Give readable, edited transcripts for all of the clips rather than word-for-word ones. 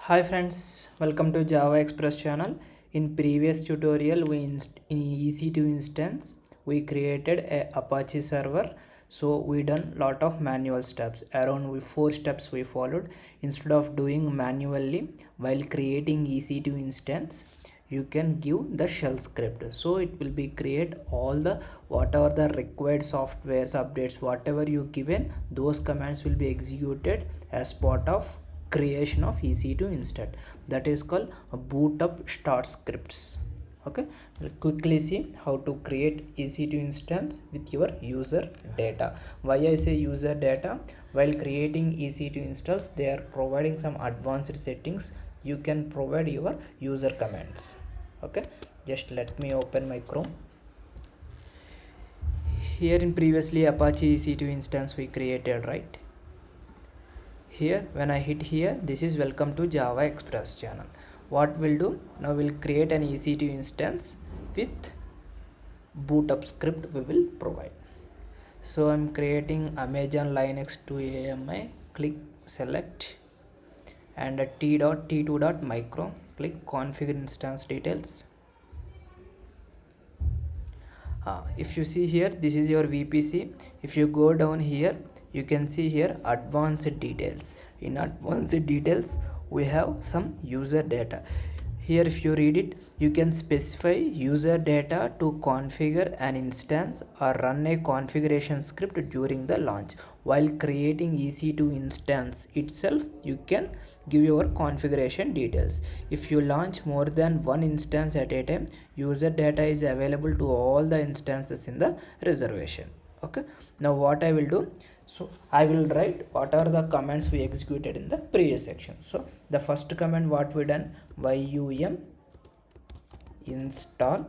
Hi friends, welcome to Java Express channel. In previous tutorial in EC2 instance we created a Apache server. So we done lot of manual steps, around 4 steps we followed. Instead of doing manually while creating EC2 instance, you can give the shell script, so it will be create all the whatever the required softwares updates, whatever you given, those commands will be executed as part of creation of EC2 instance. That is called a boot up start scripts. Okay, we'll quickly see how to create EC2 instance with your user data. Why I say user data? While creating EC2 instance, they are providing some advanced settings. You can provide your user commands. Okay, just let me open my Chrome. Here in previously Apache EC2 instance we created, right? Here when I hit here, this is welcome to Java Express channel. What we'll do now, we'll create an EC2 instance with boot up script we will provide. So I'm creating Amazon Linux 2 AMI, click select and a t.t2.micro, click configure instance details. If you see here, this is your VPC. If you go down here, you can see here advanced details. In advanced details we have some user data. Here if you read it, you can specify user data to configure an instance or run a configuration script during the launch. While creating EC2 instance itself, you can give your configuration details. If you launch more than one instance at a time, user data is available to all the instances in the reservation. Okay, now what I will do, so I will write what are the commands we executed in the previous section. So the first command what we done, yum install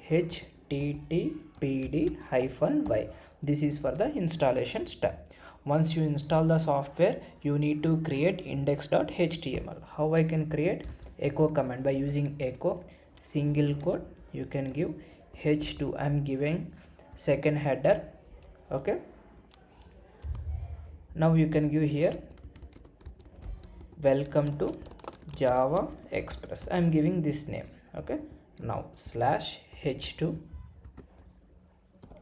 httpd-y. This is for the installation step. Once you install the software, you need to create index.html. How I can create? Echo command. By using echo single quote, you can give h2. I'm giving second header. Okay, now you can give here welcome to Java Express. I'm giving this name. Okay, now slash h2.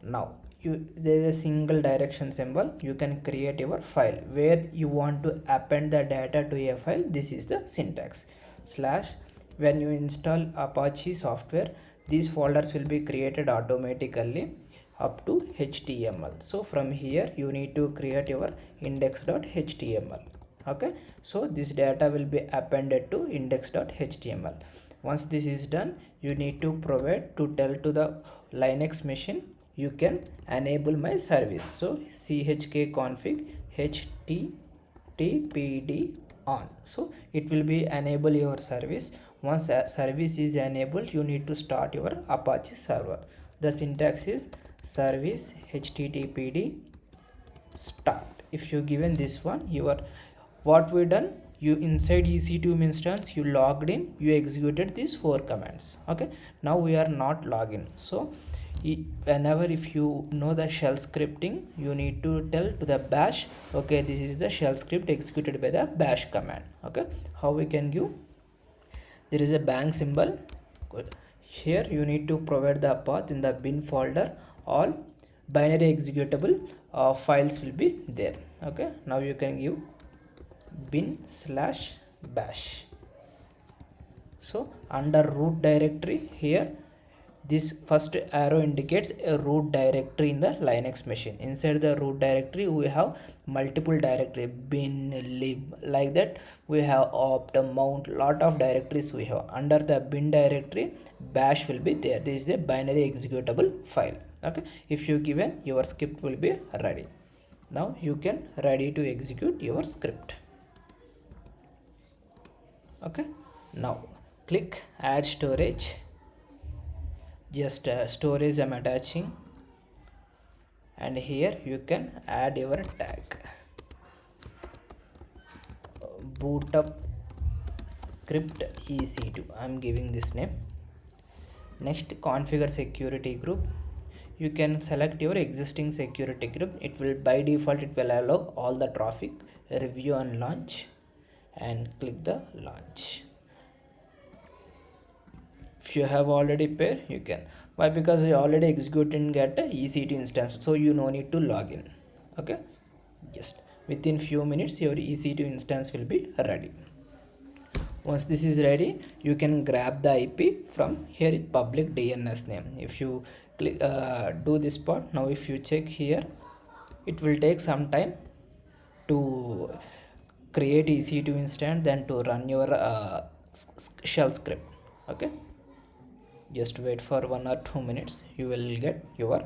Now there is a single direction symbol. You can create your file where you want to append the data to a file. This is the syntax. Slash, when you install Apache software, these folders will be created automatically up to HTML. So from here you need to create your index.html. Okay, so this data will be appended to index.html. Once this is done, you need to provide to tell to the Linux machine you can enable my service. So 𝐒𝐞𝐜𝐴 httpd on, so it will be enable your service. Once a service is enabled, you need to start your Apache server. The syntax is service httpd start. If you given this one, your what we done, you inside EC2 instance you logged in, you executed these 4 commands. Okay, now we are not logged, so whenever if you know the shell scripting, you need to tell to the bash, okay, this is the shell script executed by the bash command. Okay, how we can give? There is a bang symbol. Good. Here you need to provide the path in the bin folder. All binary executable files will be there. Okay, now you can give bin/bash. So under root directory, here this first arrow indicates a root directory in the Linux machine. Inside the root directory we have multiple directory, bin, lib, like that we have opt, mount, lot of directories we have. Under the bin directory, bash will be there. This is a binary executable file. Okay, if you given, your script will be ready. Now you can ready to execute your script. Okay, now click add storage. Just storage I'm attaching, and here you can add your tag boot up script EC2. I'm giving this name. Next, configure security group. You can select your existing security group. It will by default it will allow all the traffic, review and launch, and click the launch. If you have already paid, you can. Why? Because you already execute and get a EC2 instance, so you no need to log in. Okay, just within few minutes your EC2 instance will be ready. Once this is ready, you can grab the IP from here public DNS name. If you click do this part, now if you check here, it will take some time to create EC2 instance, then to run your shell script. Okay, just wait for 1 or 2 minutes. You will get your,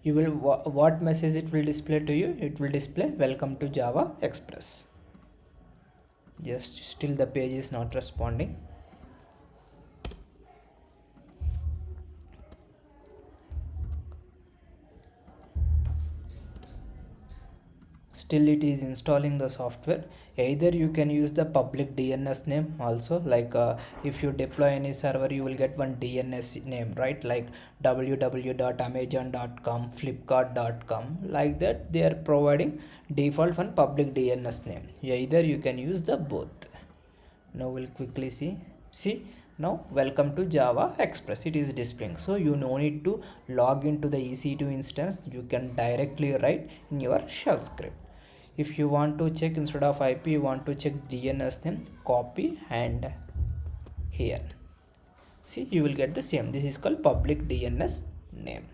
you will what message it will display to you? It will display welcome to Java Express. Just still the page is not responding. Still it is installing the software. Either you can use the public DNS name also, like if you deploy any server, you will get one DNS name, right? Like www.amazon.com, flipkart.com, like that. They are providing default one public DNS name. Either you can use the both. Now we'll quickly see now welcome to Java Express, it is displaying. So you no need to log into the EC2 instance, you can directly write in your shell script. If you want to check, instead of IP you want to check DNS name, copy and here, see, you will get the same. This is called public DNS name.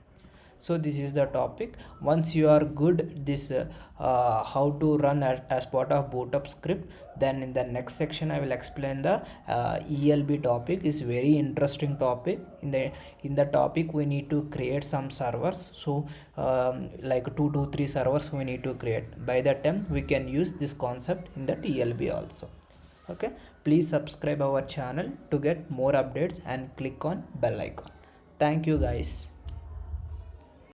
So this is the topic. Once you are good this how to run as part of boot up script, then in the next section I will explain the ELB topic. Is very interesting topic. In the topic we need to create some servers, so like 2 to 3 servers we need to create. By that time we can use this concept in the ELB also. Okay, please subscribe our channel to get more updates and click on bell icon. Thank you guys.